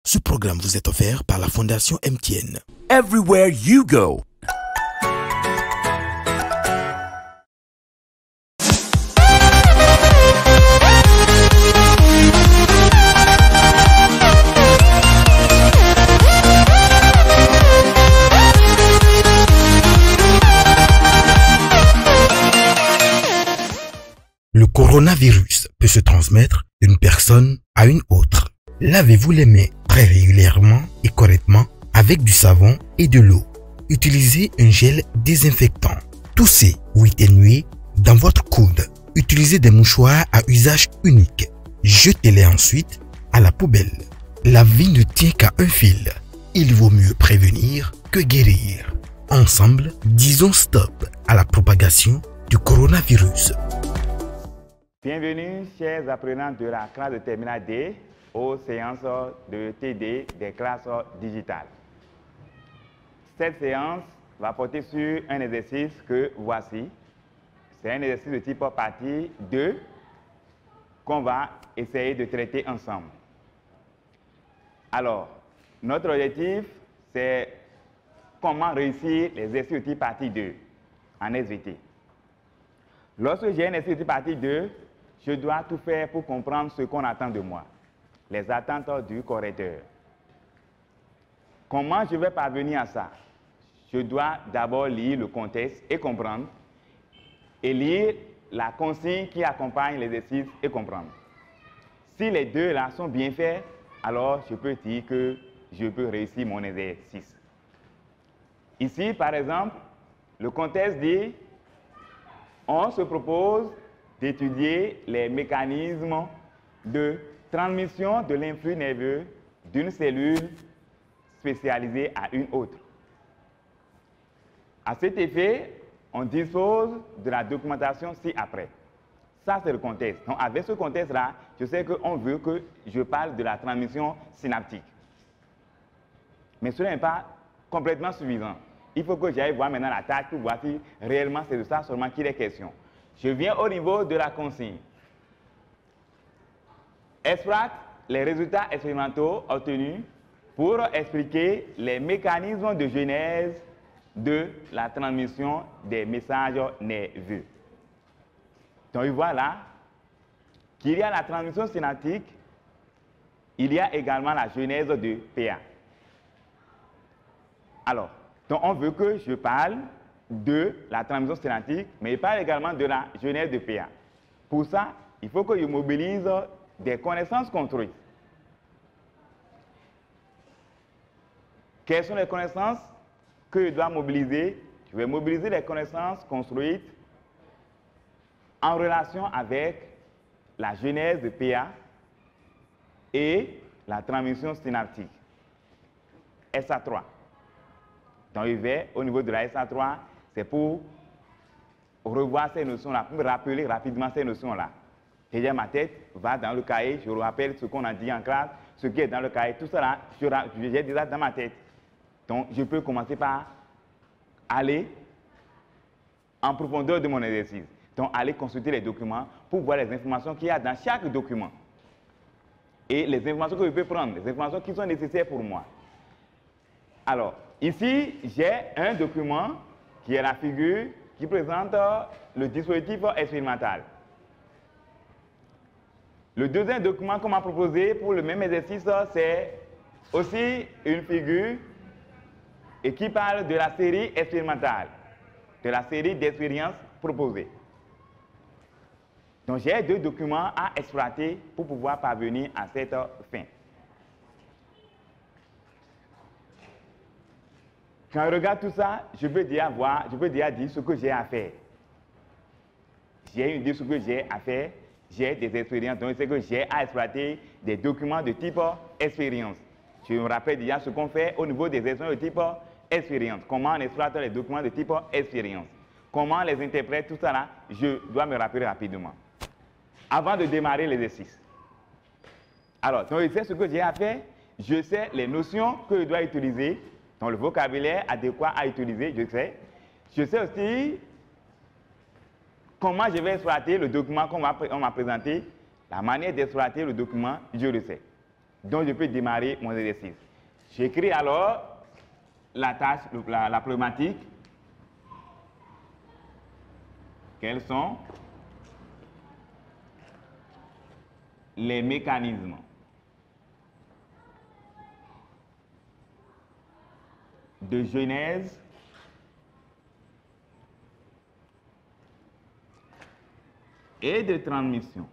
Ce programme vous est offert par la Fondation MTN. Everywhere you go. Le coronavirus peut se transmettre d'une personne à une autre. Lavez-vous les mains très régulièrement et correctement avec du savon et de l'eau. Utilisez un gel désinfectant. Toussez ou éternuez dans votre coude. Utilisez des mouchoirs à usage unique. Jetez-les ensuite à la poubelle. La vie ne tient qu'à un fil. Il vaut mieux prévenir que guérir. Ensemble, disons stop à la propagation du coronavirus. Bienvenue, chers apprenants de la classe de terminale D, aux séances de TD des classes digitales. Cette séance va porter sur un exercice que voici. C'est un exercice de type partie 2 qu'on va essayer de traiter ensemble. Alors, notre objectif, c'est comment réussir l'exercice de type partie 2 en SVT. Lorsque j'ai un exercice de type partie 2, je dois tout faire pour comprendre ce qu'on attend de moi, les attentes du correcteur. Comment je vais parvenir à ça? Je dois d'abord lire le contexte et comprendre, et lire la consigne qui accompagne l'exercice et comprendre. Si les deux là sont bien faits, alors je peux dire que je peux réussir mon exercice. Ici, par exemple, le contexte dit, on se propose d'étudier les mécanismes de transmission de l'influx nerveux d'une cellule spécialisée à une autre. À cet effet, on dispose de la documentation ci-après. Ça, c'est le contexte. Donc, avec ce contexte-là, je sais qu'on veut que je parle de la transmission synaptique. Mais ce n'est pas complètement suffisant. Il faut que j'aille voir maintenant la tâche pour voir si réellement c'est de ça seulement qu'il est question. Je viens au niveau de la consigne. Exploite les résultats expérimentaux obtenus pour expliquer les mécanismes de genèse de la transmission des messages nerveux. Donc, voilà qu'il y a la transmission synaptique, il y a également la genèse de PA. Alors, donc on veut que je parle de la transmission synaptique, mais il parle également de la genèse de PA. Pour ça, il faut que je mobilise des connaissances construites. Quelles sont les connaissances que je dois mobiliser? Je vais mobiliser les connaissances construites en relation avec la genèse de PA et la transmission synaptique. SA3. Donc, je vais au niveau de la SA3, c'est pour revoir ces notions-là, pour me rappeler rapidement ces notions-là. Déjà, ma tête va dans le cahier, je rappelle ce qu'on a dit en classe, ce qui est dans le cahier, tout ça, j'ai déjà dans ma tête. Donc, je peux commencer par aller en profondeur de mon exercice. Donc, aller consulter les documents pour voir les informations qu'il y a dans chaque document. Et les informations que je peux prendre, les informations qui sont nécessaires pour moi. Alors, ici, j'ai un document qui est la figure qui présente le dispositif expérimental. Le deuxième document qu'on m'a proposé pour le même exercice, c'est aussi une figure et qui parle de la série expérimentale, de la série d'expériences proposées. Donc, j'ai deux documents à exploiter pour pouvoir parvenir à cette fin. Quand je regarde tout ça, je peux déjà dire ce que j'ai à faire. J'ai une idée de ce que j'ai à faire, j'ai des expériences, donc c'est que j'ai à exploiter des documents de type expérience. Je me rappelle déjà ce qu'on fait au niveau des expériences de type expérience. Comment on exploite les documents de type expérience. Comment on les interprète, tout ça là, je dois me rappeler rapidement. Avant de démarrer l'exercice. Alors, donc je sais ce que j'ai à faire, je sais les notions que je dois utiliser, donc le vocabulaire adéquat à utiliser, je sais. Je sais aussi comment je vais exploiter le document qu'on m'a présenté, la manière d'exploiter le document, je le sais. dont je peux démarrer mon exercice. J'écris alors la tâche, la problématique. Quels sont les mécanismes de genèse et de transmission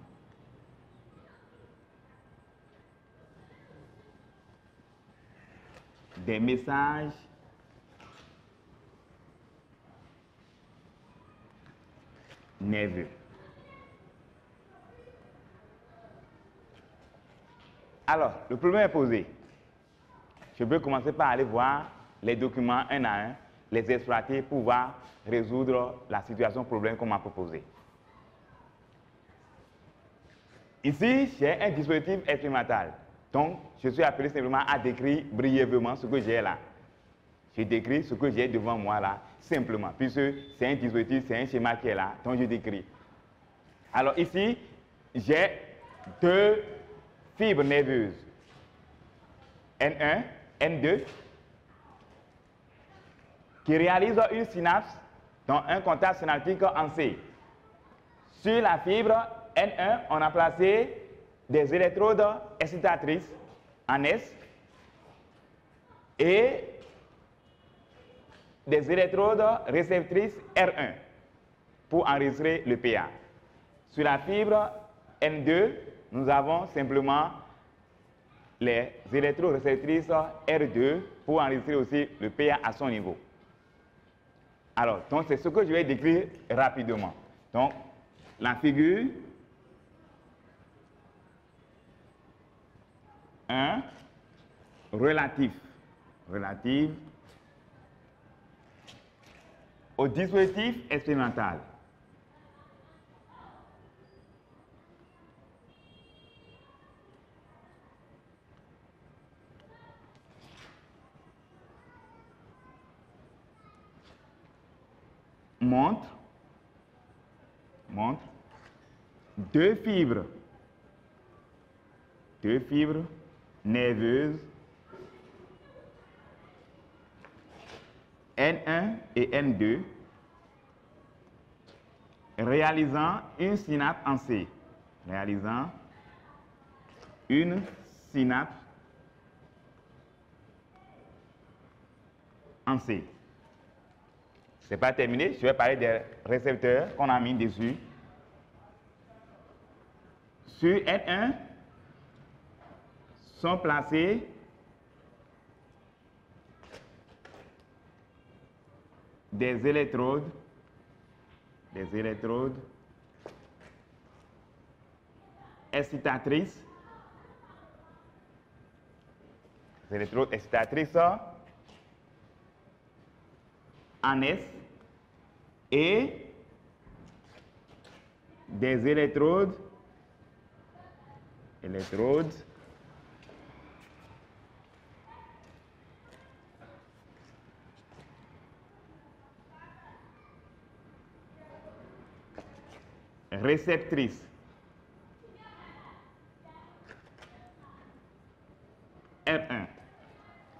des messages nerveux. Alors, le problème est posé. Je peux commencer par aller voir les documents un à un, les exploiter pour pouvoir résoudre la situation problème qu'on m'a proposé. Ici, j'ai un dispositif expérimental. Donc, je suis appelé simplement à décrire brièvement ce que j'ai là. Je décris ce que j'ai devant moi là, simplement, puisque c'est un dispositif, c'est un schéma qui est là, donc je décris. Alors ici, j'ai deux fibres nerveuses, N1, N2, qui réalisent une synapse dans un contact synaptique en C. Sur la fibre N1, on a placé des électrodes excitatrices en S et des électrodes réceptrices R1 pour enregistrer le PA. Sur la fibre N2, nous avons simplement les électrodes réceptrices R2 pour enregistrer aussi le PA à son niveau. Alors, donc c'est ce que je vais décrire rapidement. Donc, la figure 1, relative au dispositif expérimental. Montre deux fibres nerveuses N1 et N2 réalisant une synapse en C. C'est pas terminé, je vais parler des récepteurs qu'on a mis dessus. Sur N1 sont placés des électrodes excitatrices, en S et des électrodes réceptrices R1.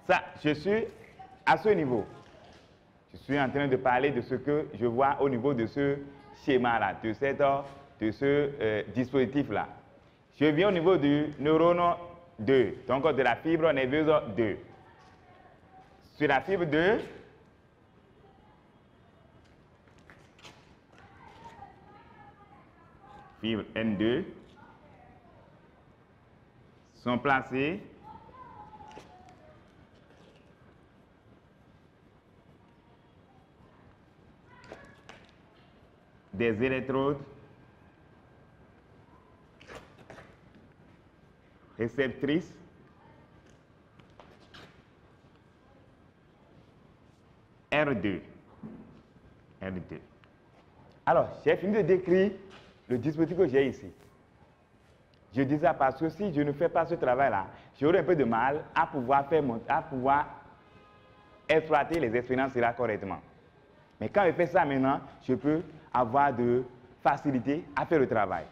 Ça, je suis à ce niveau. Je suis en train de parler de ce que je vois au niveau de ce schéma-là, de ce dispositif-là. Je viens au niveau du neurone 2, donc de la fibre nerveuse 2. Sur la fibre 2, fibre N2, sont placés des électrodes réceptrices R2. Alors, j'ai fini de décrire le dispositif que j'ai ici. Je dis ça parce que si je ne fais pas ce travail-là, j'aurai un peu de mal à pouvoir exploiter les expériences là correctement. Mais quand je fais ça maintenant, je peux avoir de facilité à faire le travail.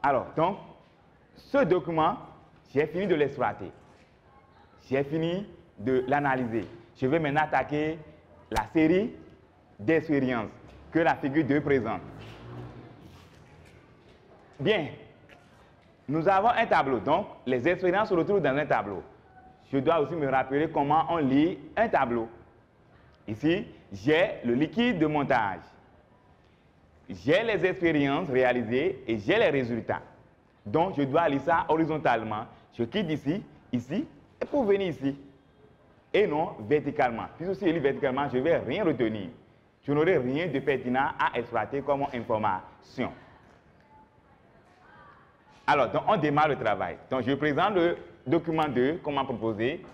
Alors, donc, ce document, J'ai fini de l'exploiter. J'ai fini de l'analyser. Je vais maintenant attaquer la série d'expériences que la figure 2 présente. Bien, nous avons un tableau, donc les expériences se retrouvent dans un tableau. Je dois aussi me rappeler comment on lit un tableau. Ici, j'ai le liquide de montage. J'ai les expériences réalisées et j'ai les résultats. Donc, je dois lire ça horizontalement. Je quitte ici, ici, et pour venir ici. Et non verticalement. Puisque si je lis verticalement, je ne vais rien retenir. Je n'aurai rien de pertinent à exploiter comme information. Alors, donc, on démarre le travail. Donc, je présente le document 2, comment proposer.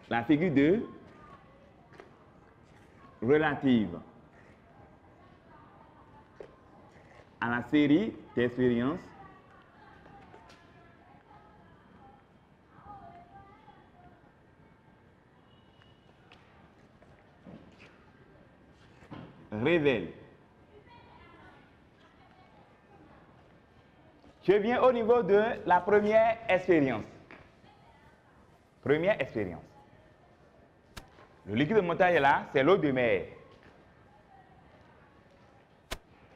La figure 2, relative à la série d'expériences révèle. Je viens au niveau de la première expérience. Première expérience. Le liquide de montage est là, c'est l'eau de mer.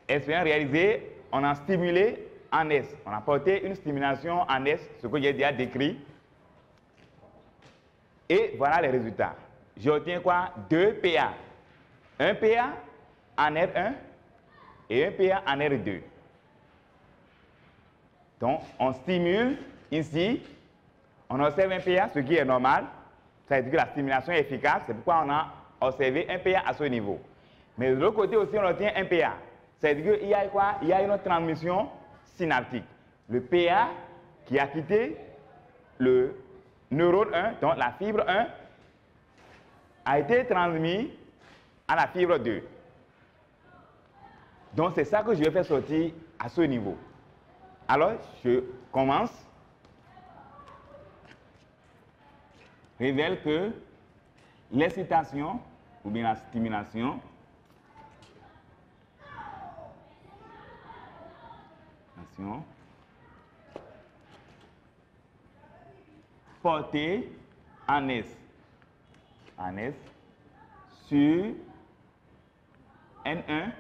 Expérience réalisée, on a stimulé en S. On a porté une stimulation en S, ce que j'ai déjà décrit. Et voilà les résultats. J'obtiens quoi? 2 PA. Un PA en R1 et un PA en R2. Donc, on stimule ici, on observe un PA, ce qui est normal. Ça veut dire que la stimulation est efficace, c'est pourquoi on a observé un PA à ce niveau. Mais de l'autre côté aussi, on obtient un PA. Ça veut dire qu'il y a quoi? Il y a une transmission synaptique. Le PA qui a quitté le neurone 1, donc la fibre 1, a été transmis à la fibre 2. Donc, c'est ça que je vais faire sortir à ce niveau. Alors, je commence. Révèle que l'excitation, ou bien la stimulation, portée en S sur N1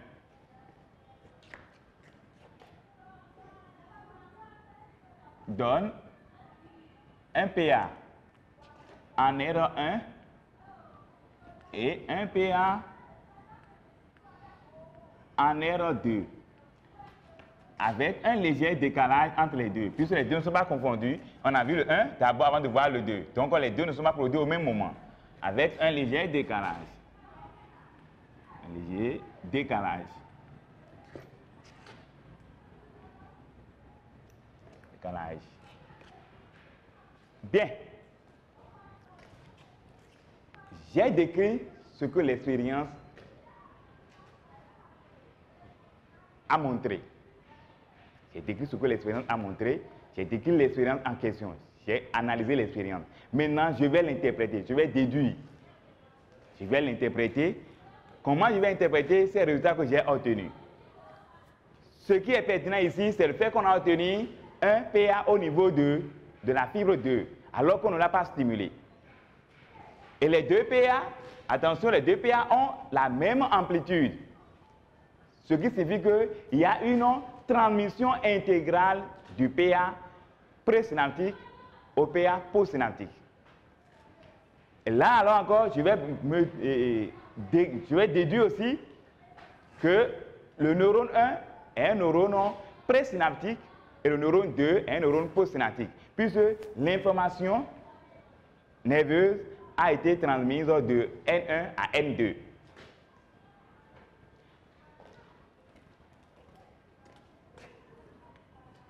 donne un PA en R1 et un PA en R2 avec un léger décalage entre les deux. Puisque les deux ne sont pas confondus, on a vu le 1 d'abord avant de voir le 2. Donc les deux ne sont pas produits au même moment, avec un léger décalage. Un léger décalage. Décalage. Bien. J'ai décrit ce que l'expérience a montré. J'ai décrit ce que l'expérience a montré, j'ai décrit l'expérience en question, j'ai analysé l'expérience. Maintenant, je vais l'interpréter, je vais déduire. Je vais l'interpréter. Comment je vais interpréter ces résultats que j'ai obtenus? Ce qui est pertinent ici, c'est le fait qu'on a obtenu un PA au niveau de la fibre 2, alors qu'on ne l'a pas stimulé. Et les deux PA, attention, les deux PA ont la même amplitude. Ce qui signifie qu'il y a une transmission intégrale du PA présynaptique au PA postsynaptique. Et là, alors encore, je vais déduire aussi que le neurone 1 est un neurone présynaptique et le neurone 2 est un neurone postsynaptique, puisque l'information nerveuse a été transmise de N1 à N2.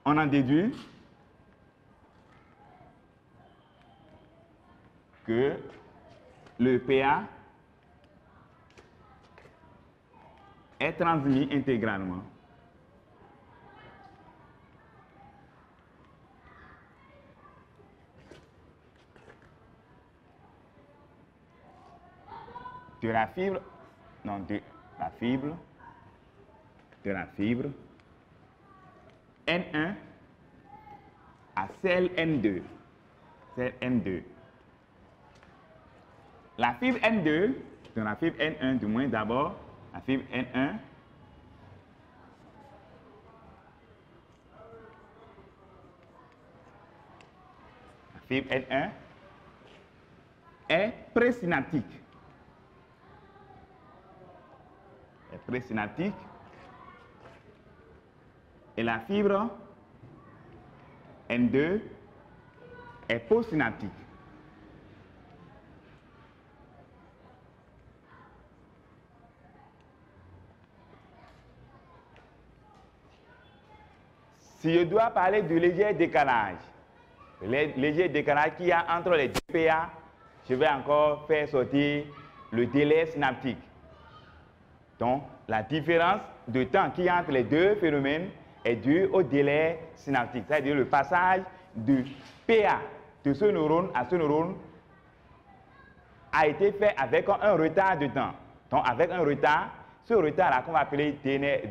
On en déduit que le PA est transmis intégralement de la fibre N1 à celle N2. Celle N2. La fibre N2, donc la fibre N1 du moins d'abord, la fibre N1, la fibre N1 est présynaptique. Est présynaptique. Et la fibre N2 est postsynaptique. Si je dois parler du léger décalage, le léger décalage qu'il y a entre les deux PA, je vais encore faire sortir le délai synaptique. Donc, la différence de temps qu'il y a entre les deux phénomènes est due au délai synaptique, c'est-à-dire le passage du PA de ce neurone à ce neurone a été fait avec un retard de temps. Donc, avec un retard, ce retard-là qu'on va appeler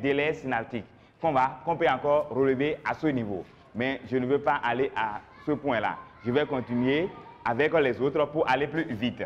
délai synaptique, qu'on peut encore relever à ce niveau. Mais je ne veux pas aller à ce point-là. Je vais continuer avec les autres pour aller plus vite.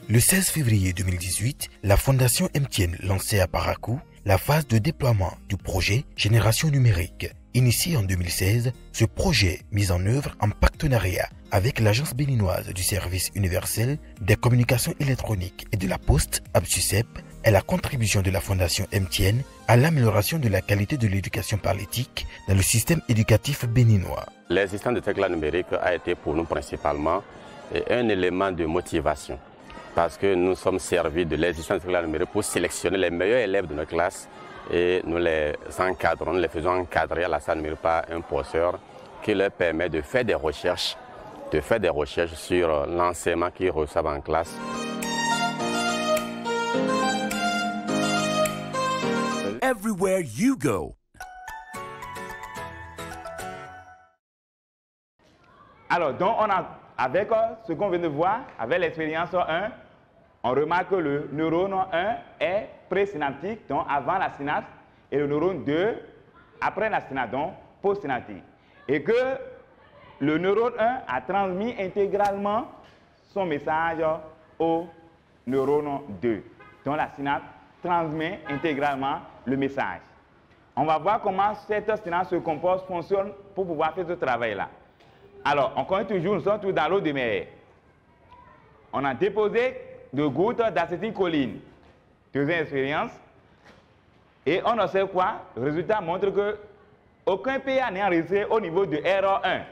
Le 16 février 2018, la Fondation MTN lançait à Parakou la phase de déploiement du projet Génération numérique. Initié en 2016, ce projet mis en œuvre en partenariat avec l'Agence béninoise du service universel des communications électroniques et de la poste, ABSUCEP, est la contribution de la Fondation MTN à l'amélioration de la qualité de l'éducation par l'éthique dans le système éducatif béninois. L'existence de cette classe numérique a été pour nous principalement un élément de motivation, parce que nous sommes servis de l'existence de cette classe numérique pour sélectionner les meilleurs élèves de notre classe et nous les encadrons, nous les faisons encadrer à la salle numérique par un professeur qui leur permet de faire des recherches sur l'enseignement qu'ils reçoivent en classe. Everywhere you go. Alors, donc, avec ce qu'on vient de voir, avec l'expérience 1, on remarque que le neurone 1 est présynaptique, donc avant la synapse, et le neurone 2 après la synapse, donc postsynaptique. Et que le neurone 1 a transmis intégralement son message au neurone 2. Donc la synapse transmet intégralement le message. On va voir comment cette synapse se compose, fonctionne pour pouvoir faire ce travail-là. Alors, on connaît toujours, nous sommes tous dans l'eau de mer. On a déposé de gouttes d'acétylcholine. Deuxième expérience. Et on observe quoi? Le résultat montre que aucun PA n'est enregistré au niveau de R1.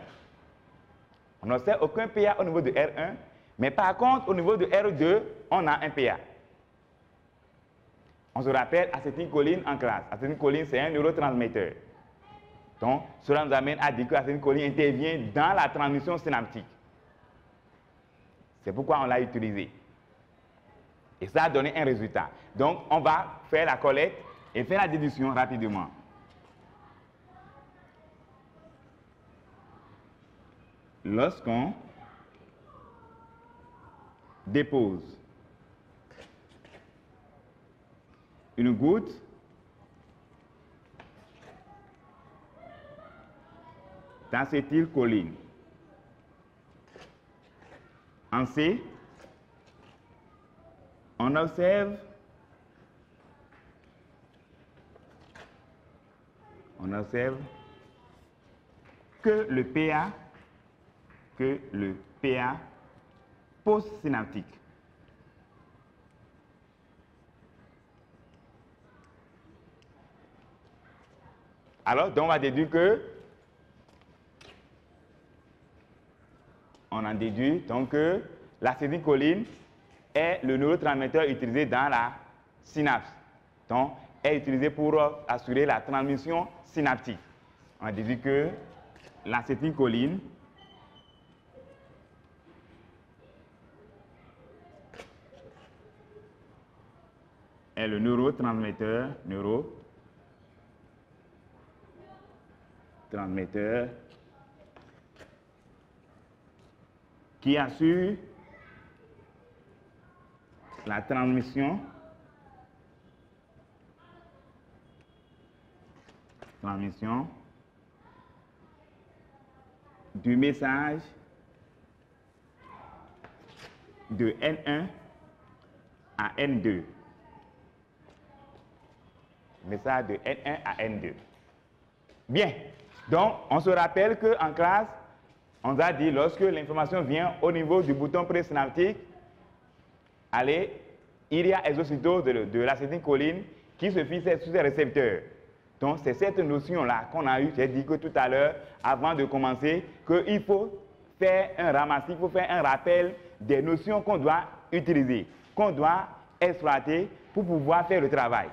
On observe aucun PA au niveau de R1, mais par contre, au niveau de R2, on a un PA. On se rappelle acétylcholine en classe. Acétylcholine, c'est un neurotransmetteur. Donc, cela nous amène à dire que l'acétylcholine intervient dans la transmission synaptique. C'est pourquoi on l'a utilisé. Et ça a donné un résultat. Donc, on va faire la collecte et faire la déduction rapidement. Lorsqu'on dépose une goutte d'acétylcholine en C, on observe que le PA postsynaptique alors donc on va déduire que on en déduit donc que l'acétylcholine est le neurotransmetteur utilisé dans la synapse. Donc, est utilisé pour assurer la transmission synaptique. On a déduit que l'acétylcholine est le neurotransmetteur transmetteur qui assure la transmission du message de N1 à N2. Message de N1 à N2. Bien. Donc, on se rappelle qu'en classe, on a dit, lorsque l'information vient au niveau du bouton présynaptique, allez, il y a exocytose de l'acétylcholine qui se fixe sur ces récepteurs. Donc, c'est cette notion-là qu'on a eue, j'ai dit que tout à l'heure, avant de commencer, qu'il faut faire un ramassis, il faut faire un rappel des notions qu'on doit utiliser, qu'on doit exploiter pour pouvoir faire le travail.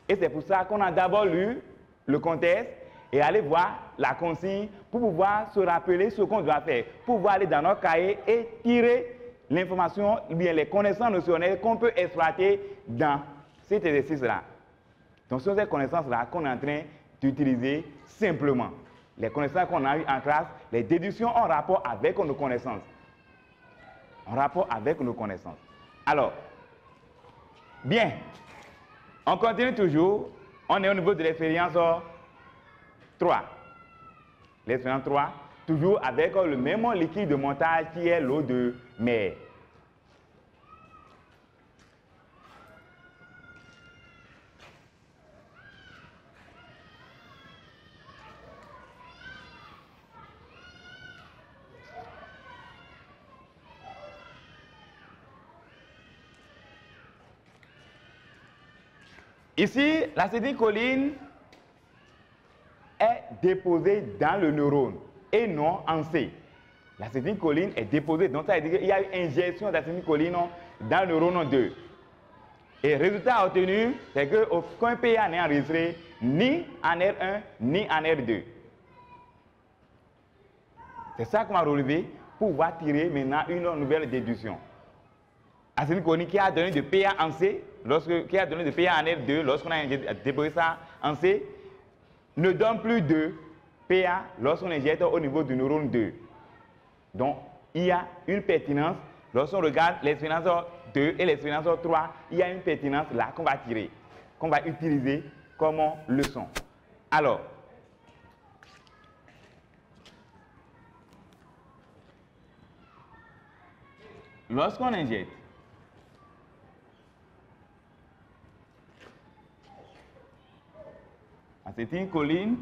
Et c'est pour ça qu'on a d'abord lu le contexte et aller voir la consigne pour pouvoir se rappeler ce qu'on doit faire, pour pouvoir aller dans notre cahier et tirer l'information, bien les connaissances notionnelles qu'on peut exploiter dans cet exercice-là. Donc, ce sont ces connaissances-là qu'on est en train d'utiliser simplement. Les connaissances qu'on a eues en classe, les déductions en rapport avec nos connaissances. En rapport avec nos connaissances. Alors, bien, on continue toujours. On est au niveau de l'expérience 3. L'expérience 3, toujours avec le même liquide de montage qui est l'eau de mer. Ici, l'acétylcholine est déposée dans le neurone et non en C. L'acétylcholine est déposée, donc ça veut dire qu'il y a une injection d'acétylcholine dans le neurone 2. Et le résultat obtenu, c'est qu'aucun PA n'est enregistré ni en R1 ni en R2. C'est ça qu'on va relever pour pouvoir tirer maintenant une nouvelle déduction. Acétylcholine qui a donné de PA en C, qui a donné de PA en R2, lorsqu'on a déposé ça en C, ne donne plus de PA lorsqu'on injecte au niveau du neurone 2. Donc, il y a une pertinence, lorsqu'on regarde l'expérience 2 et l'expérience 3, il y a une pertinence là qu'on va tirer, qu'on va utiliser comme leçon. Alors, lorsqu'on injecte acétylcholine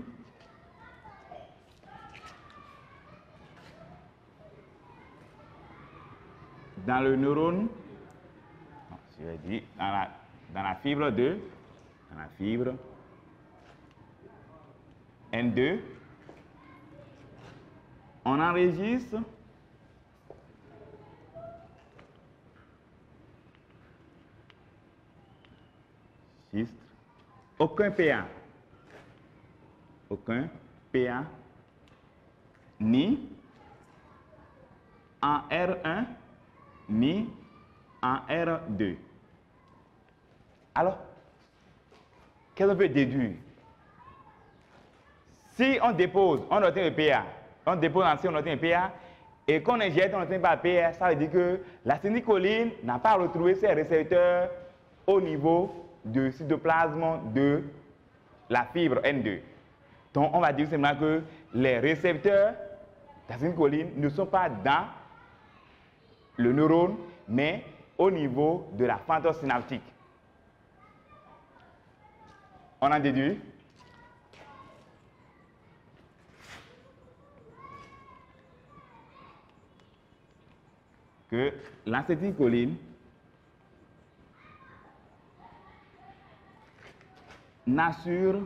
dans le neurone, dans la fibre 2, dans la fibre N2, on enregistre aucun PA. Aucun PA ni en R1 ni en R2. Alors, qu'est-ce qu'on peut déduire? Si on dépose, on obtient le PA, on dépose en C, on obtient le PA, et qu'on injecte, on n'obtient pas le PA, ça veut dire que l'acétylcholine n'a pas retrouvé ses récepteurs au niveau du cytoplasme de la fibre N2. Donc, on va dire simplement que les récepteurs d'acétylcholine ne sont pas dans le neurone, mais au niveau de la fente synaptique. On en déduit que l'acétylcholine n'assure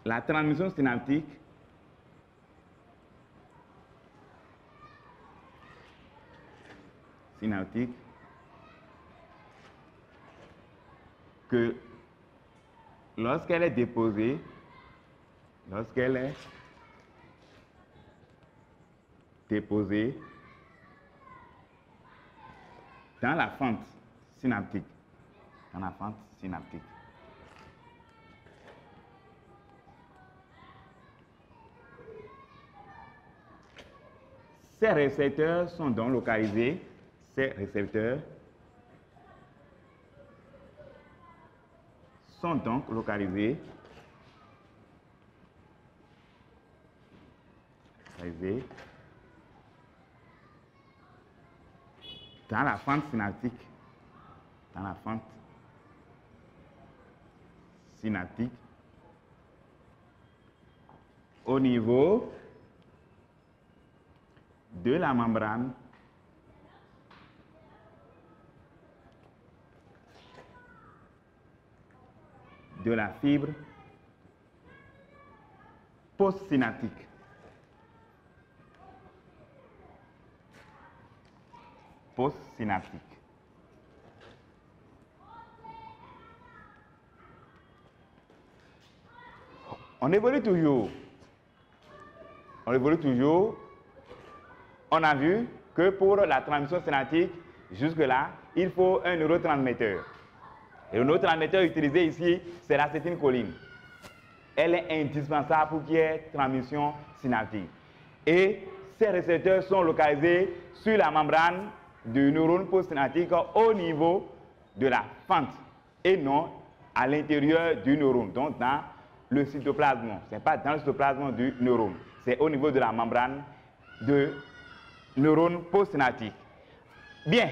la transmission synaptique que lorsqu'elle est déposée, dans la fente synaptique, Ces récepteurs sont donc localisés, ces récepteurs sont donc localisés dans la fente synaptique, au niveau de la membrane de la fibre postsynaptique. On évolue toujours. On a vu que pour la transmission synaptique, jusque-là, il faut un neurotransmetteur. Et le neurotransmetteur utilisé ici, c'est l'acétylcholine. Elle est indispensable pour qu'il y ait transmission synaptique. Et ces récepteurs sont localisés sur la membrane du neurone postsynaptique au niveau de la fente et non à l'intérieur du neurone, donc dans le cytoplasme. Ce n'est pas dans le cytoplasme du neurone, c'est au niveau de la membrane de neurone postsynaptique. Bien,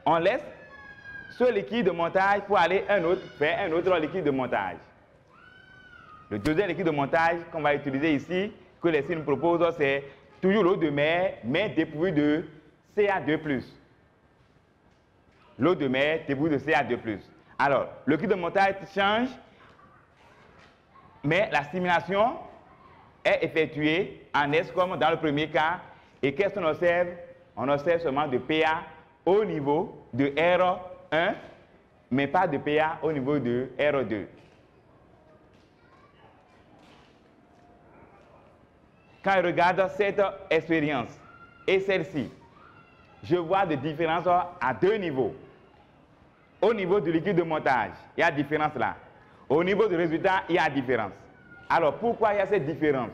on laisse ce liquide de montage pour aller faire un autre liquide de montage. Le deuxième liquide de montage qu'on va utiliser ici, que les signes proposent, c'est toujours l'eau de mer, mais dépourvue de Ca2+. L'eau de mer dépourvue de Ca2+. Alors, le liquide de montage change, mais la stimulation est effectuée en S comme dans le premier cas. Et qu'est-ce qu'on observe? On observe seulement de PA au niveau de R1, mais pas de PA au niveau de R2. Quand je regarde cette expérience et celle-ci, je vois des différences à deux niveaux. Au niveau du liquide de montage, il y a différence là. Au niveau du résultat, il y a différence. Alors, pourquoi il y a cette différence?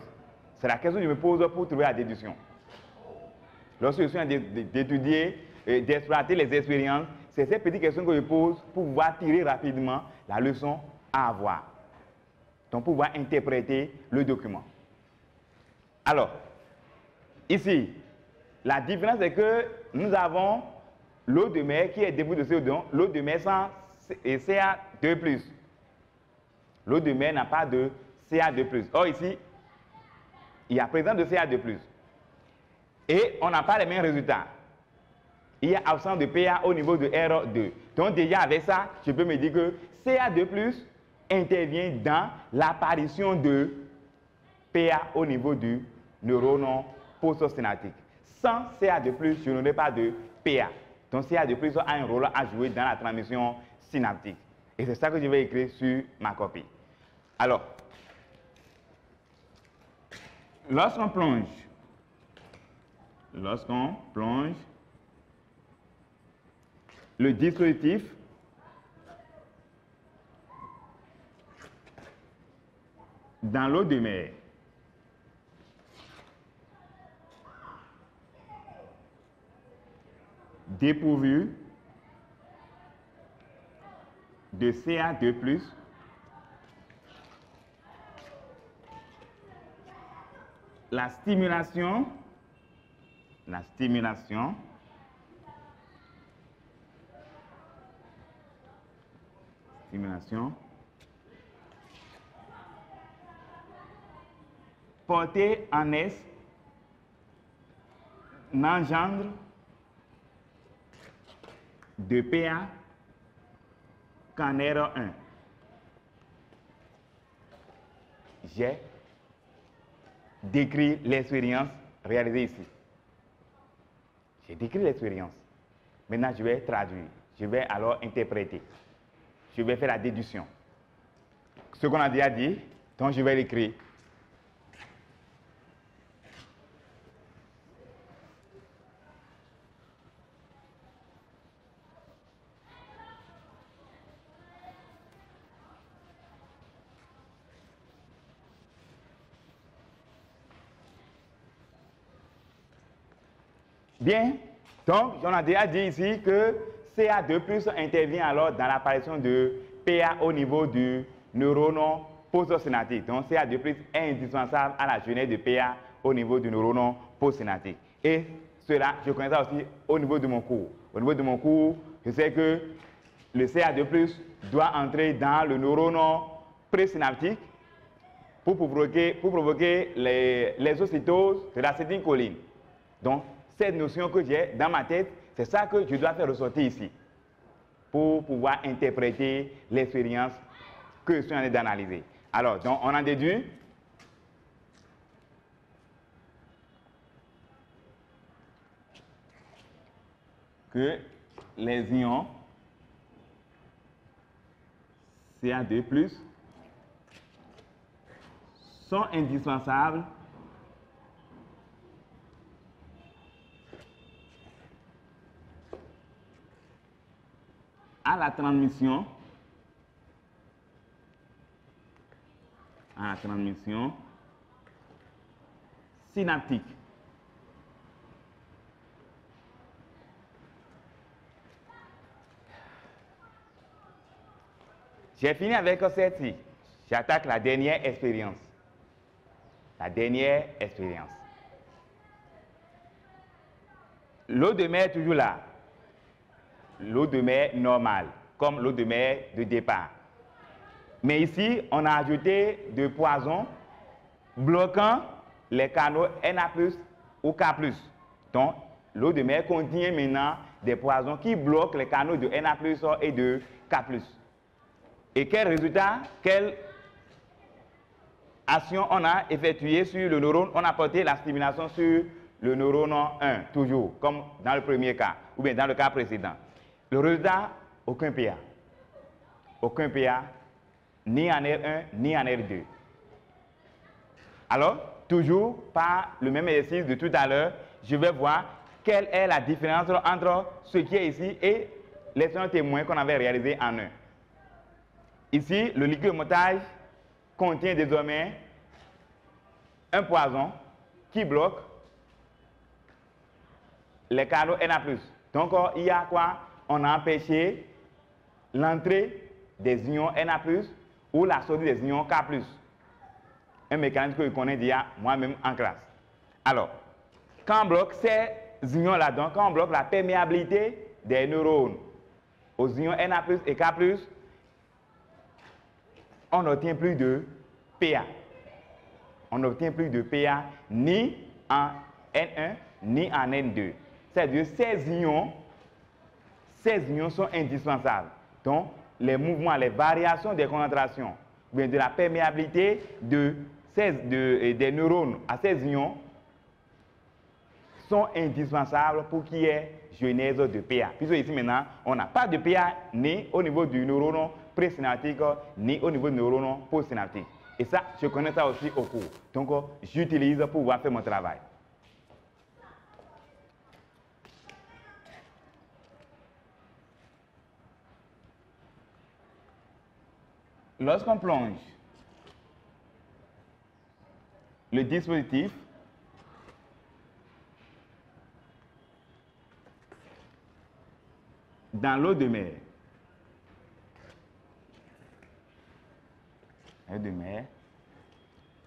C'est la question que je me pose pour trouver la déduction. Lorsque je suis en train d'étudier, d'exploiter les expériences, c'est cette petite question que je pose pour pouvoir tirer rapidement la leçon à avoir. Donc, pour pouvoir interpréter le document. Alors, ici, la différence est que nous avons l'eau de mer qui est dépourvue de CO2, l'eau de mer sans Ca2+. L'eau de mer n'a pas de Ca2+. Or, ici, il y a présence de Ca2+. Et on n'a pas les mêmes résultats. Il y a absence de PA au niveau de R2. Donc, déjà avec ça, je peux me dire que Ca2+ intervient dans l'apparition de PA au niveau du neurone postsynaptique. Sans Ca2+, je n'aurai pas de PA. Donc, Ca2+ a un rôle à jouer dans la transmission synaptique. Et c'est ça que je vais écrire sur ma copie. Alors, lorsqu'on plonge le dispositif dans l'eau de mer, dépourvu de Ca2+, la stimulation portée en S n'engendre de PA qu'en R1. J'ai décrit l'expérience réalisée ici. J'ai décrit l'expérience. Maintenant, je vais traduire. Je vais alors interpréter. Je vais faire la déduction. Ce qu'on a déjà dit, donc je vais l'écrire. Bien, donc on a déjà dit ici que CA2+ intervient alors dans l'apparition de PA au niveau du neurone postsynaptique. Donc CA2+ est indispensable à la genèse de PA au niveau du neurone postsynaptique. Et cela, je connais ça aussi au niveau de mon cours. Au niveau de mon cours, je sais que le CA2+ doit entrer dans le neurone présynaptique pour provoquer les ocytoses de l'acétylcholine. Donc, cette notion que j'ai dans ma tête, c'est ça que je dois faire ressortir ici pour pouvoir interpréter l'expérience que je suis en train d'analyser. Alors, donc, on en déduit que les ions CA2+ sont indispensables à la transmission synaptique. J'ai fini avec celle-ci. J'attaque la dernière expérience. La dernière expérience. L'eau de mer est toujours là. L'eau de mer normale, comme l'eau de mer de départ. Mais ici, on a ajouté de poisons bloquant les canaux Na+ ou K+. Donc, l'eau de mer contient maintenant des poisons qui bloquent les canaux de Na+ et de K+. Et quel résultat, quelle action on a effectuée sur le neurone? On a porté la stimulation sur le neurone 1, toujours, comme dans le premier cas, ou bien dans le cas précédent. Le résultat, aucun PA. Aucun PA, ni en R1, ni en R2. Alors, toujours par le même exercice de tout à l'heure, je vais voir quelle est la différence entre ce qui est ici et l'expérience témoin qu'on avait réalisé en 1. Ici, le liquide de montage contient désormais un poison qui bloque les canaux Na+. Donc, il y a quoi? On a empêché l'entrée des ions Na+, ou la sortie des ions K+. Un mécanisme que je connais déjà moi-même en classe. Alors, quand on bloque ces ions-là, donc quand on bloque la perméabilité des neurones aux ions Na+, et K+, on n'obtient plus de PA. On n'obtient plus de PA ni en N1 ni en N2. C'est-à-dire ces ions sont indispensables. Donc, les mouvements, les variations des concentrations, bien de la perméabilité des neurones à ces ions sont indispensables pour qu'il y ait genèse de PA. Puisque ici maintenant, on n'a pas de PA ni au niveau du neurone présynaptique ni au niveau du neurone postsynaptique. Et ça, je connais ça aussi au cours. Donc, j'utilise pour pouvoir faire mon travail. Lorsqu'on plonge le dispositif dans l'eau de mer,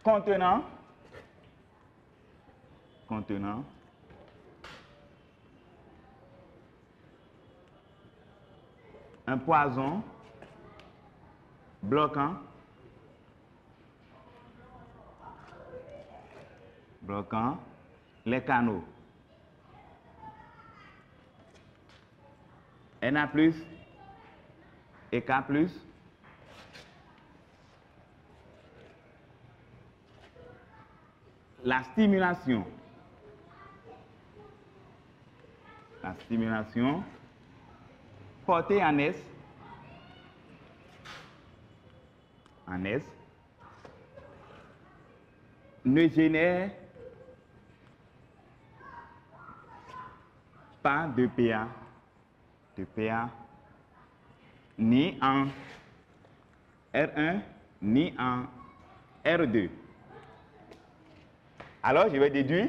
contenant un poison bloquant les canaux Na+ et K+, la stimulation portée en S ne génère pas de PA, ni en R1 ni en R2. Alors, je vais déduire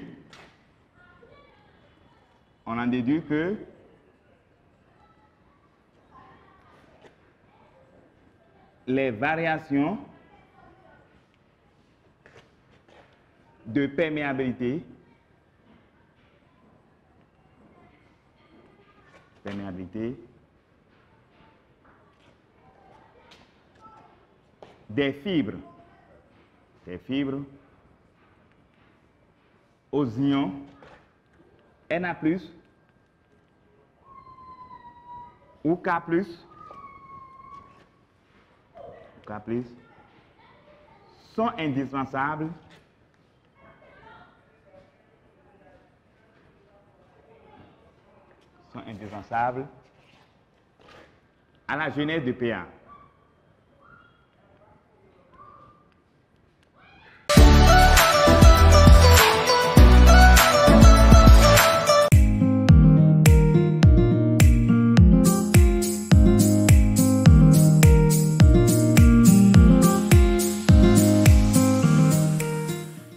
on en déduit que les variations de perméabilité des fibres aux ions Na+ ou K+, sont indispensables à la genèse de PA.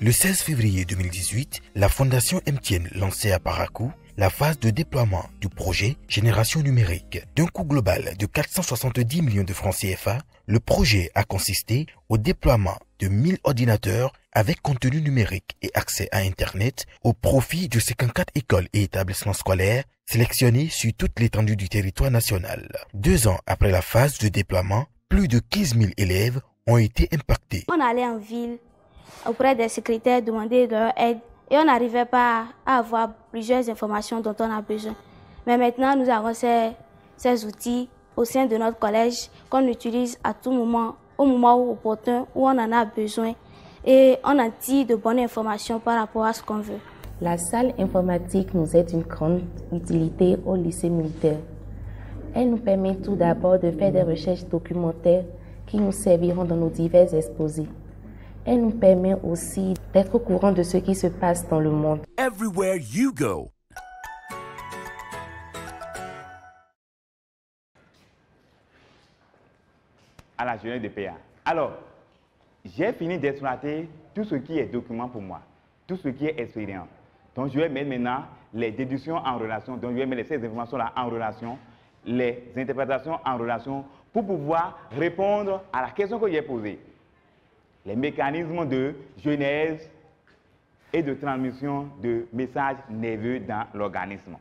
Le 16 février 2018, la Fondation MTN lançait à Parakou la phase de déploiement du projet Génération numérique. D'un coût global de 470 millions de francs CFA, le projet a consisté au déploiement de 1000 ordinateurs avec contenu numérique et accès à Internet au profit de 54 écoles et établissements scolaires sélectionnés sur toute l'étendue du territoire national. 2 ans après la phase de déploiement, plus de 15 000 élèves ont été impactés. On allait en ville auprès des secrétaires demander leur aide et on n'arrivait pas à avoir plusieurs informations dont on a besoin. Mais maintenant, nous avons ces outils au sein de notre collège qu'on utilise à tout moment, au moment opportun où on en a besoin et on en tire de bonnes informations par rapport à ce qu'on veut. La salle informatique nous est d'une grande utilité au lycée militaire. Elle nous permet tout d'abord de faire des recherches documentaires qui nous serviront dans nos divers exposés. Elle nous permet aussi d'être au courant de ce qui se passe dans le monde. Everywhere you go. À la journée de PA. Alors, j'ai fini d'exploiter tout ce qui est document pour moi, tout ce qui est expérience. Donc, je vais mettre maintenant les déductions en relation, donc je vais mettre ces informations-là en relation, les interprétations en relation, pour pouvoir répondre à la question que j'ai posée. Les mécanismes de genèse et de transmission de messages nerveux dans l'organisme.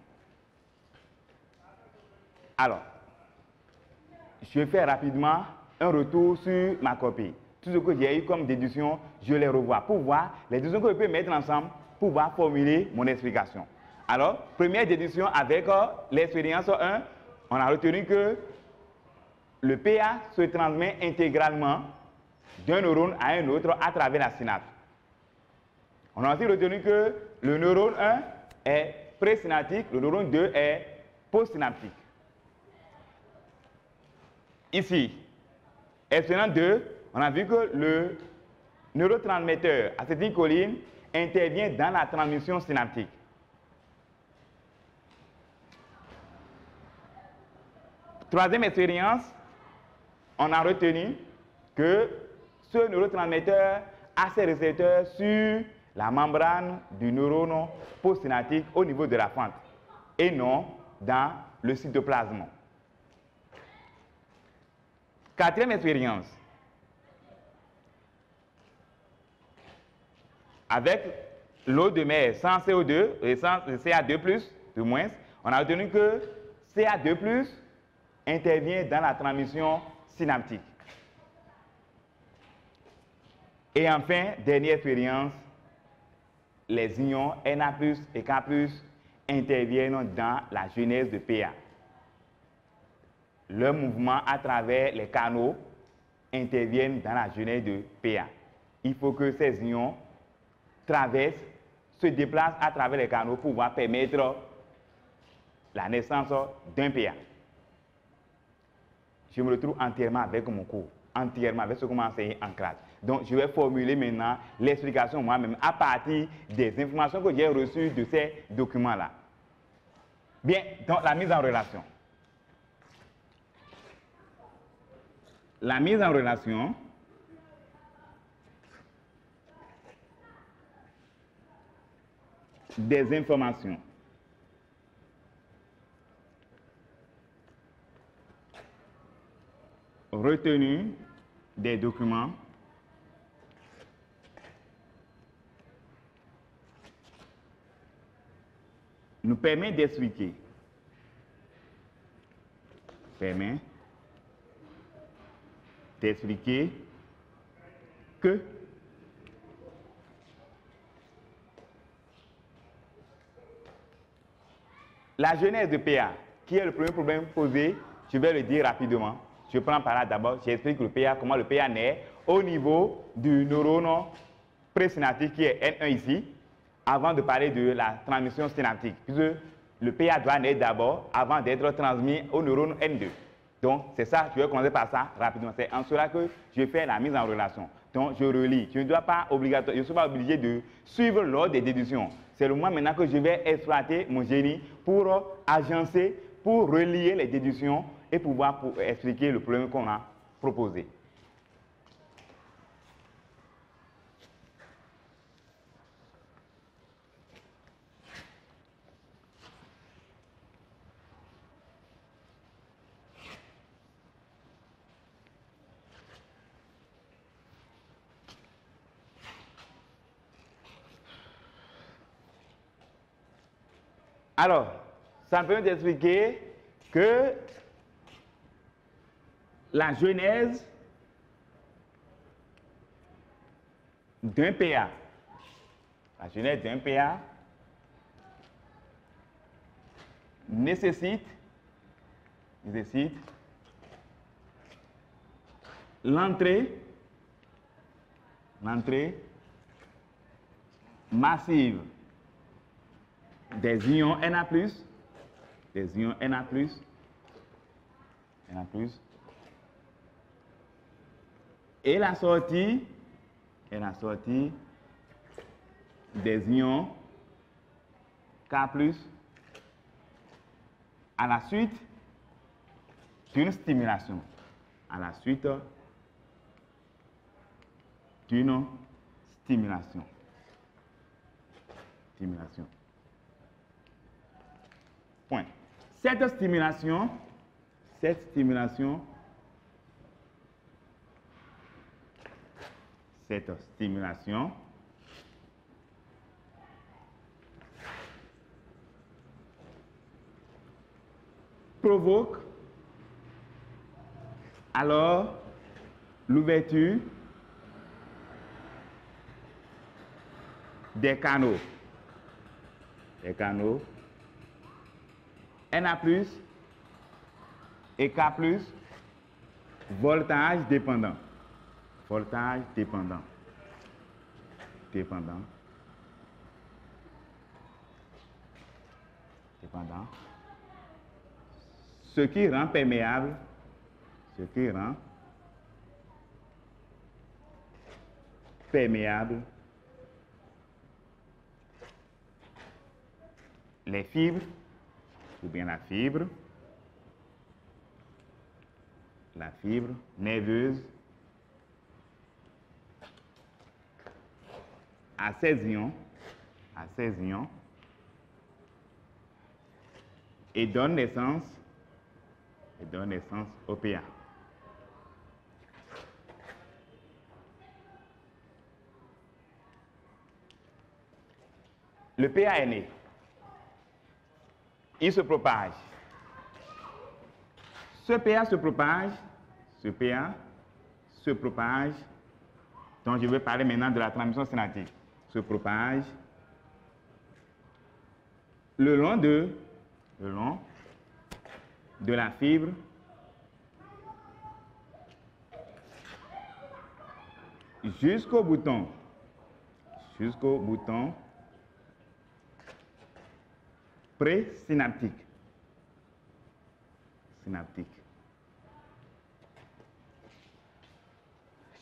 Alors, je fais rapidement un retour sur ma copie. Tout ce que j'ai eu comme déduction, je les revois pour voir les déductions que je peux mettre ensemble pour pouvoir formuler mon explication. Alors, première déduction avec l'expérience 1, on a retenu que le PA se transmet intégralement d'un neurone à un autre à travers la synapse. On a aussi retenu que le neurone 1 est présynaptique, le neurone 2 est postsynaptique. Ici, expérience 2, on a vu que le neurotransmetteur acétylcholine intervient dans la transmission synaptique. Troisième expérience, on a retenu que ce neurotransmetteur a ses récepteurs sur la membrane du neurone postsynaptique au niveau de la fente et non dans le cytoplasme. Quatrième expérience. Avec l'eau de mer sans CO2 et sans Ca2+, du moins, on a retenu que Ca2+ intervient dans la transmission synaptique. Et enfin, dernière expérience, les ions Na+ et K+ interviennent dans la genèse de PA. Leur mouvement à travers les canaux interviennent dans la genèse de PA. Il faut que ces ions traversent, se déplacent à travers les canaux pour pouvoir permettre la naissance d'un PA. Je me retrouve entièrement avec mon cours, entièrement avec ce qu'on m'a enseigné en classe. Donc, je vais formuler maintenant l'explication moi-même à partir des informations que j'ai reçues de ces documents-là. Bien, donc la mise en relation. La mise en relation des informations retenu des documents nous permet d'expliquer que la genèse de PA, qui est le premier problème posé, je vais le dire rapidement. Je prends par là d'abord, j'explique le PA, comment le PA naît au niveau du neurone présynaptique qui est N1 ici, avant de parler de la transmission synaptique, puisque le PA doit naître d'abord avant d'être transmis au neurone N2. Donc, c'est ça, je vais commencer par ça rapidement. C'est en cela que je fais la mise en relation. Donc, je relis. Je ne suis pas obligé de suivre l'ordre des déductions. C'est le moment maintenant que je vais exploiter mon génie pour agencer, pour relier les déductions et pouvoir expliquer le problème qu'on a proposé. Alors, ça me permet d'expliquer que la genèse d'un PA, nécessite l'entrée massive des ions Na+, et la sortie des ions K+, à la suite d'une stimulation. Point. Cette stimulation provoque alors l'ouverture des canaux Na+ et K+, voltage dépendant. Ce qui rend perméable les fibres ou bien la fibre nerveuse à ces ions et donne naissance au PA. Le PA est né. Il se propage. Ce PA se propage. Donc, je vais parler maintenant de la transmission synaptique. Se propage le long de la fibre jusqu'au bouton présynaptique.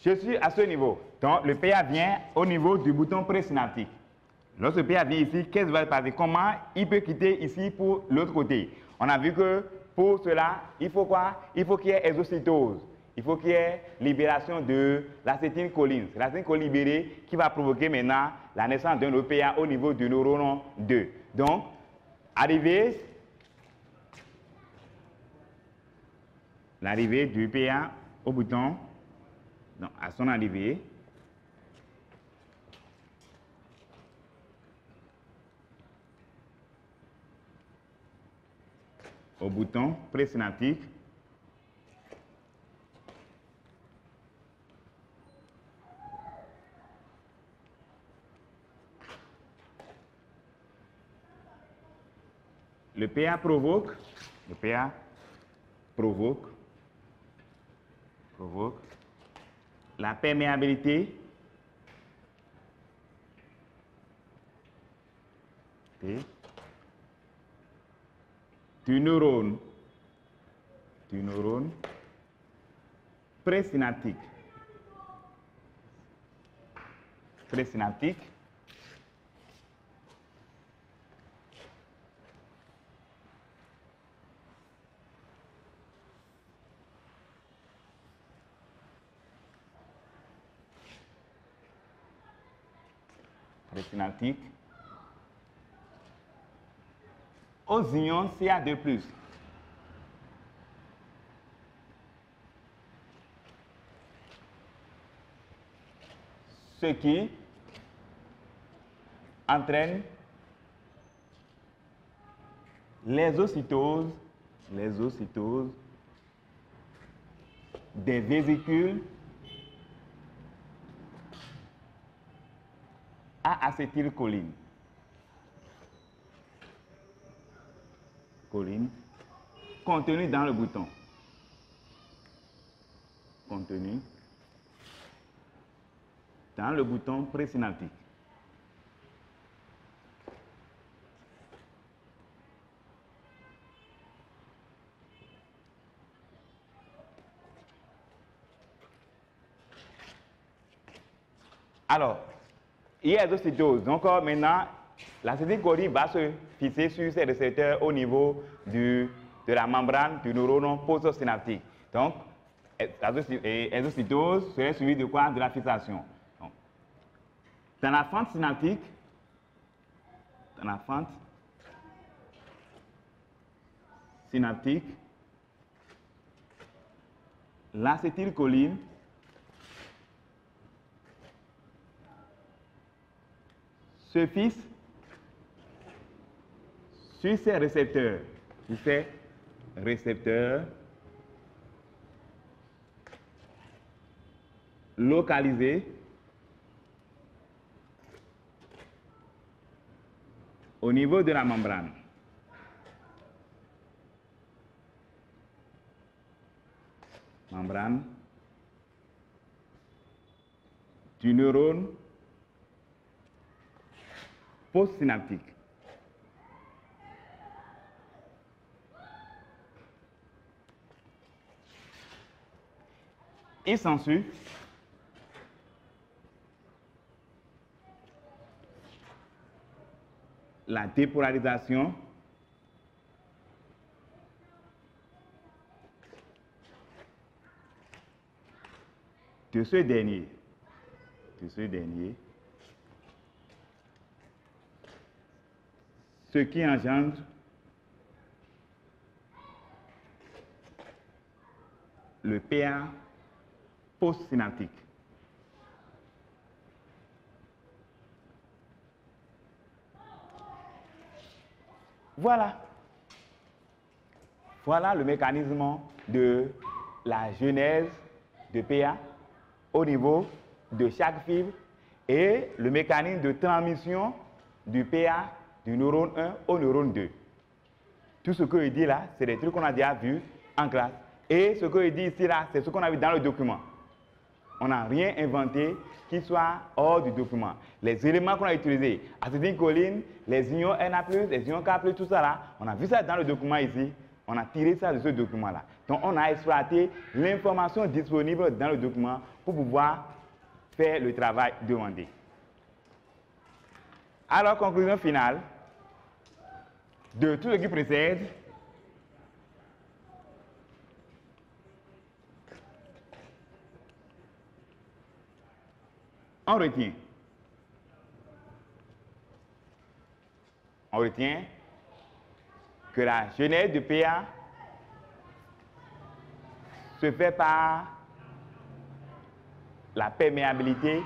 Je suis à ce niveau. Donc, le PA vient au niveau du bouton présynaptique. Lorsque le PA vient ici, qu'est-ce qui va se passer? Comment il peut quitter ici pour l'autre côté? On a vu que pour cela, il faut quoi? Il faut qu'il y ait exocytose. Il faut qu'il y ait libération de l'acétylcholine. C'est l'acétylcholine libérée qui va provoquer maintenant la naissance d'un PA au niveau du neurone 2. Donc, l'arrivée du PA au bouton, donc à son arrivée. Au bouton présynaptique. Le PA provoque la perméabilité du neurone présynaptique. Aux ions Ca2+. Ce qui entraîne l'exocytose des vésicules à acétylcholine. Contenu dans le bouton. Dans le bouton présynaptique. Alors, il y a l'exocytose. Donc maintenant, l'acétylcholine va se fixer sur ces récepteurs au niveau de la membrane du neurone postsynaptique. Donc, l'exocytose serait suivi de quoi? De la fixation. Donc, dans la fente synaptique, l'acétylcholine se fixe sur ces récepteurs, localisés au niveau de la membrane. Du neurone postsynaptique. Il s'ensuit la dépolarisation de ce dernier. Ce qui engendre le PA postsynaptique. Voilà le mécanisme de la genèse de PA au niveau de chaque fibre et le mécanisme de transmission du PA du neurone 1 au neurone 2. Tout ce que je dis là, c'est des trucs qu'on a déjà vus en classe. Et ce que je dis ici là, c'est ce qu'on a vu dans le document. On n'a rien inventé qui soit hors du document. Les éléments qu'on a utilisés, acétylcholine, les ions Na+, les ions K+, tout ça là, on a vu ça dans le document ici. On a tiré ça de ce document-là. Donc, on a exploité l'information disponible dans le document pour pouvoir faire le travail demandé. Alors, conclusion finale de tout ce qui précède. On retient que la genèse du PA se fait par la perméabilité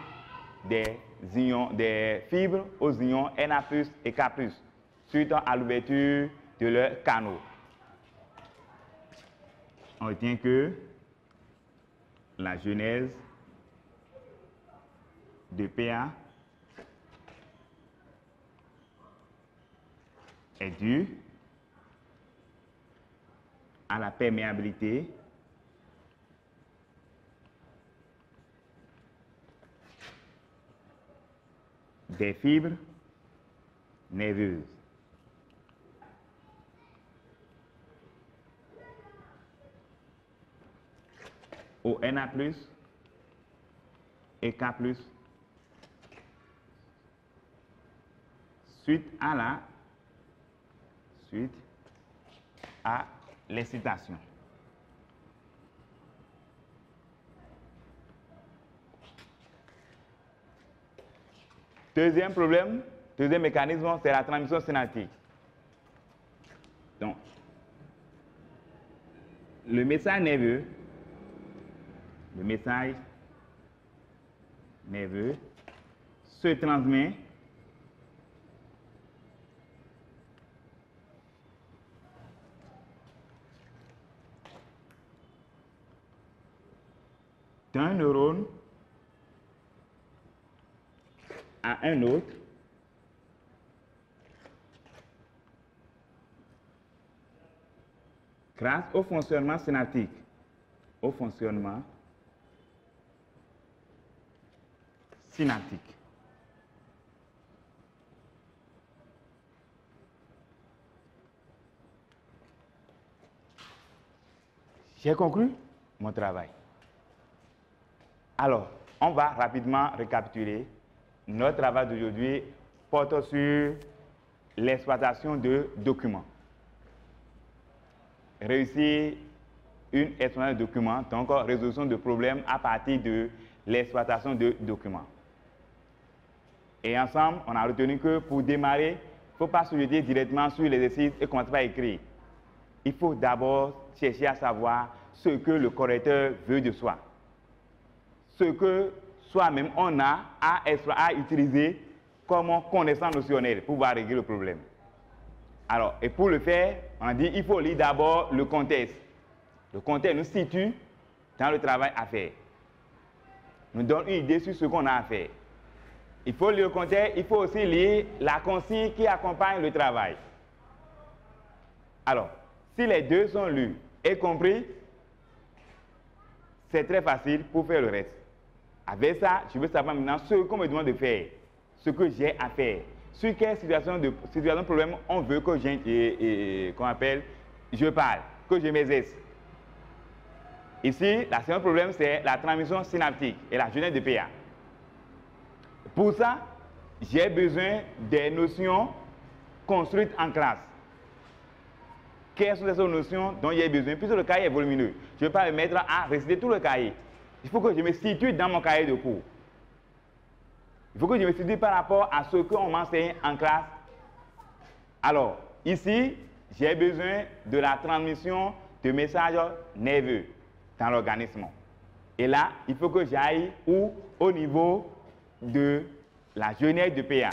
des fibres aux ions Na+ et K+, suite à l'ouverture de leurs canaux. On retient que la genèse de PA est due à la perméabilité des fibres nerveuses. Au Na+ et K+, suite à l'excitation. Deuxième problème, deuxième mécanisme, c'est la transmission synaptique. Donc, le message nerveux se transmet d'un neurone à un autre grâce au fonctionnement synaptique. J'ai conclu mon travail. Alors, on va rapidement récapituler. Notre travail d'aujourd'hui porte sur l'exploitation de documents. Réussir une exploitation de documents, donc résolution de problèmes à partir de l'exploitation de documents. Et ensemble, on a retenu que pour démarrer, il ne faut pas se jeter directement sur l'exercice et commencer par écrire. Il faut d'abord chercher à savoir ce que le correcteur veut de soi. Ce que soi-même on a à utiliser comme connaissance notionnelle pour pouvoir régler le problème. Alors, et pour le faire, on dit il faut lire d'abord le contexte. Le contexte nous situe dans le travail à faire. Nous donne une idée sur ce qu'on a à faire. Il faut lire le contexte, il faut aussi lire la consigne qui accompagne le travail. Alors, si les deux sont lus et compris, c'est très facile pour faire le reste. Avec ça, je veux savoir maintenant ce qu'on me demande de faire, ce que j'ai à faire, sur quelle situation de problème on veut que je parle, que je m'exerce. Ici, la seconde problème, c'est la transmission synaptique et la genèse de PA. Pour ça, j'ai besoin des notions construites en classe. Quelles sont ces notions dont j'ai besoin? Puisque le cahier est volumineux, je ne vais pas me mettre à réciter tout le cahier. Il faut que je me situe dans mon cahier de cours. Il faut que je me situe par rapport à ce qu'on m'enseigne en classe. Alors, ici, j'ai besoin de la transmission de messages nerveux dans l'organisme. Et là, il faut que j'aille au niveau de la genèse de PA.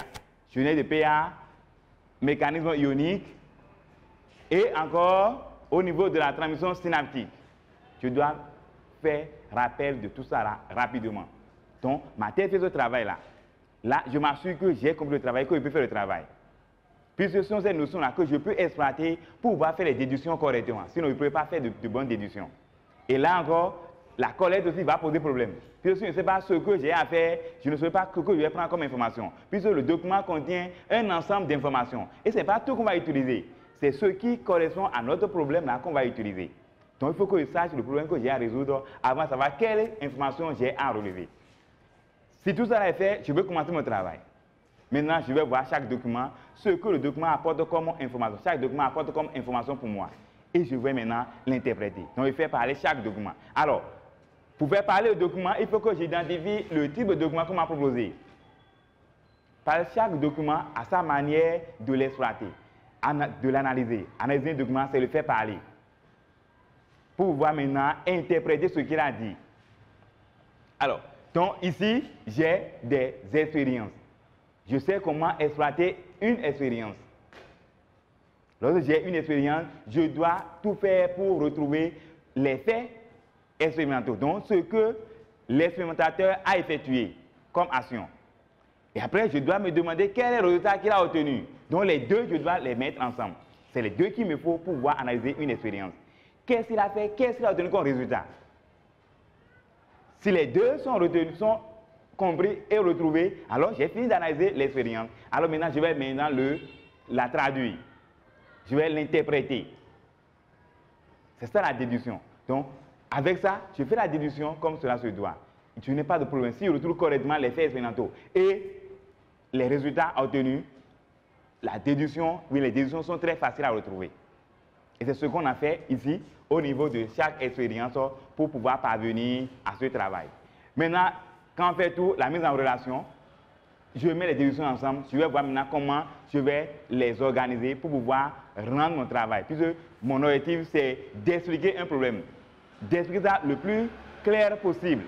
Genèse de PA, mécanisme ionique, et encore au niveau de la transmission synaptique. Je dois faire rappel de tout ça là, rapidement. Donc, ma tête fait ce travail-là. Là, je m'assure que j'ai compris le travail, que je peux faire le travail. Puisque ce sont ces notions-là que je peux exploiter pour pouvoir faire les déductions correctement. Sinon, je ne peux pas faire de bonnes déductions. Et là encore, la collecte aussi va poser problème. Puisque je ne sais pas ce que j'ai à faire, je ne sais pas ce que je vais prendre comme information. Puisque le document contient un ensemble d'informations. Et ce n'est pas tout qu'on va utiliser. C'est ce qui correspond à notre problème là qu'on va utiliser. Donc il faut que je sache le problème que j'ai à résoudre avant de savoir quelle information j'ai à relever. Si tout ça est fait, je vais commencer mon travail. Maintenant, je vais voir chaque document, ce que le document apporte comme information. Chaque document apporte comme information pour moi. Et je vais maintenant l'interpréter. Donc je vais faire parler chaque document. Alors, pour faire parler au document, il faut que j'identifie le type de document qu'on m'a proposé. Par chaque document a sa manière de l'exploiter, de l'analyser. Analyser un document, c'est le faire parler. Pour pouvoir maintenant interpréter ce qu'il a dit. Alors, Donc ici, j'ai des expériences. Je sais comment exploiter une expérience. Lorsque j'ai une expérience, je dois tout faire pour retrouver les faits expérimentaux. Donc, ce que l'expérimentateur a effectué comme action. Et après, je dois me demander quel est le résultat qu'il a obtenu. Donc, les deux, je dois les mettre ensemble. C'est les deux qu'il me faut pour pouvoir analyser une expérience. Qu'est-ce qu'il a fait? Qu'est-ce qu'il a obtenu comme résultat? Si les deux sont retenus, sont compris et retrouvés, alors j'ai fini d'analyser l'expérience. Alors maintenant, je vais la traduire. Je vais l'interpréter. C'est ça la déduction. Donc, avec ça, je fais la déduction comme cela se doit. Tu n'as pas de problème. Si je retrouve correctement les faits expérimentaux et les résultats obtenus, la déduction, oui, les déductions sont très faciles à retrouver. Et c'est ce qu'on a fait ici, au niveau de chaque expérience, pour pouvoir parvenir à ce travail. Maintenant, quand on fait tout, la mise en relation, je mets les déductions ensemble. Je vais voir maintenant comment je vais les organiser pour pouvoir rendre mon travail. Puisque mon objectif, c'est d'expliquer un problème. D'expliquer ça le plus clair possible.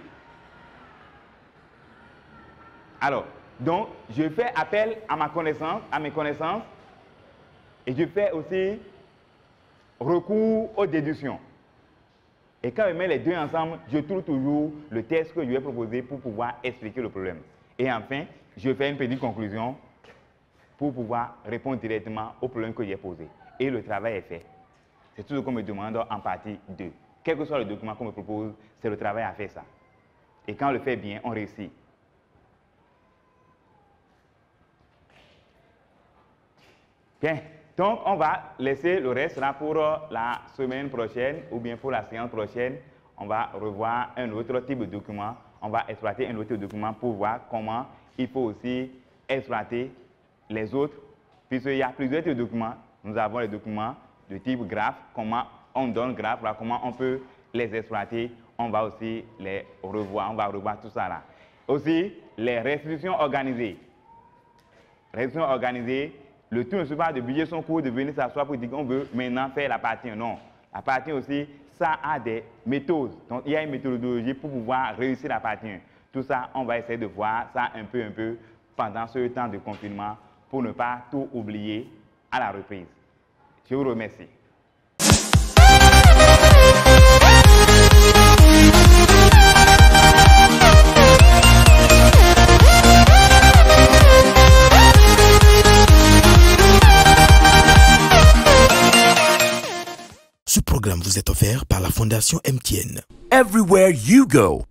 Alors, donc, je fais appel à mes connaissances, et je fais aussi recours aux déductions. Et quand je mets les deux ensemble, je trouve toujours le test que je vais proposer pour pouvoir expliquer le problème. Et enfin, je fais une petite conclusion pour pouvoir répondre directement au problème que j'ai posé. Et le travail est fait. C'est tout ce qu'on me demande en partie 2. Quel que soit le document qu'on me propose, c'est le travail à faire ça. Et quand on le fait bien, on réussit. Bien. Donc, on va laisser le reste là pour la semaine prochaine ou bien pour la séance prochaine. On va revoir un autre type de document. On va exploiter un autre document pour voir comment il faut aussi exploiter les autres. Puisqu'il y a plusieurs types de documents. Nous avons les documents de type graphe, comment on donne graphe, là, comment on peut les exploiter. On va aussi les revoir, on va revoir tout ça là. Aussi, les restitutions organisées. Restitutions organisées. Le tout ne se pas de budget son cours, de venir s'asseoir pour dire qu'on veut maintenant faire la partie 1. Non. La partie 1 aussi, ça a des méthodes. Donc, il y a une méthodologie pour pouvoir réussir la partie 1. Tout ça, on va essayer de voir ça un peu pendant ce temps de confinement pour ne pas tout oublier à la reprise. Je vous remercie. Ce programme vous est offert par la Fondation MTN. Everywhere you go.